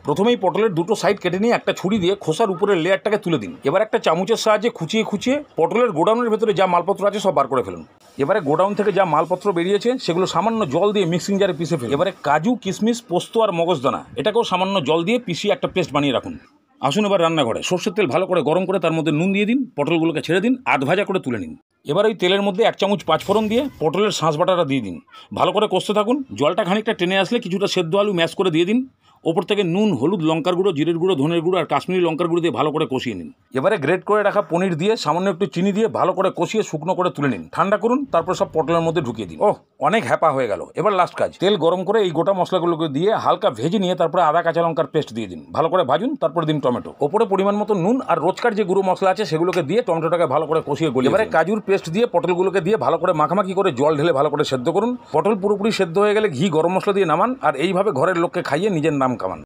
প্রথমেই পটলের দুটো সাইড কেটে নিয়ে একটা ছুরি দিয়ে খোসার উপরের লেয়ারটাকে তুলে দিন। এবার একটা চামচের সাহায্যে খুঁচিয়ে খুঁচিয়ে পটলের গোডাউনের ভেতরে যা মালপত্র আছে সব বার করে ফেলুন। এবারে গোডাউন থেকে যা মালপত্র বেরিয়েছে সেগুলো সামান্য জল দিয়ে মিক্সিং জারে পিষে ফেলুন। এবারে কাজু, কিশমিশ, পোস্ত আর মগজদানা এটাকেও সামান্য জল দিয়ে পিষিয়ে একটা পেস্ট বানিয়ে রাখুন। আসুন এবার রান্নাঘরে সর্ষের তেল ভালো করে গরম করে তার মধ্যে নুন দিয়ে দিন, পটলগুলোকে ছেড়ে দিন, আধ ভাজা করে তুলে নিন। এবার ওই তেলের মধ্যে 1 চামচ পাঁচফোড়ন দিয়ে পটলের শাঁস বাটাটা দিয়ে দিন, ভালো করে কষতে থাকুন। জলটা খানিকটা টেনে আসলে কিছুটা সেদ্ধ আলু ম্যাশ করে দিয়ে দিন। ওপর থেকে নুন, হলুদ, লঙ্কার গুঁড়ো, জিরের গুঁড়ো, ধনের গুঁড়ো আর কাশ্মীরি লঙ্কার গুঁড়ো দিয়ে ভালো করে কষিয়ে নিন। এবারে গ্রেট করে রাখা পনির দিয়ে সামান্য একটু চিনি দিয়ে ভালো করে কষিয়ে শুকনো করে তুলে নিন, ঠান্ডা করুন, তারপর সব পটলের মধ্যে ঢুকিয়ে দিন। অনেক হ্যাপা হয়ে গেল। এবার লাস্ট কাজ, তেল গরম করে এই গোটা মশলাগুলোকে দিয়ে হালকা ভেজে নিয়ে তারপরে আদা কাঁচা লঙ্কার পেস্ট দিয়ে দিন, ভালো করে ভাজুন, তারপর দিন টমেটো। ওপরে পরিমাণ মতো নুন আর রোজকার যে গুঁড়ো মশলা আছে সেগুলোকে দিয়ে টমেটোটাকে ভালো করে কষিয়ে গলিয়ে এবারে কাজুর পেস্ট দিয়ে পটলগুলোকে দিয়ে ভালো করে মাখামাখি করে জল ঢেলে ভালো করে সেদ্ধ করুন। পটল পুরোপুরি সেদ্ধ হয়ে গেলে ঘি, গরম মশলা দিয়ে নামান আর এইভাবে ঘরের লোককে খাইয়ে নিজের নাম কামান।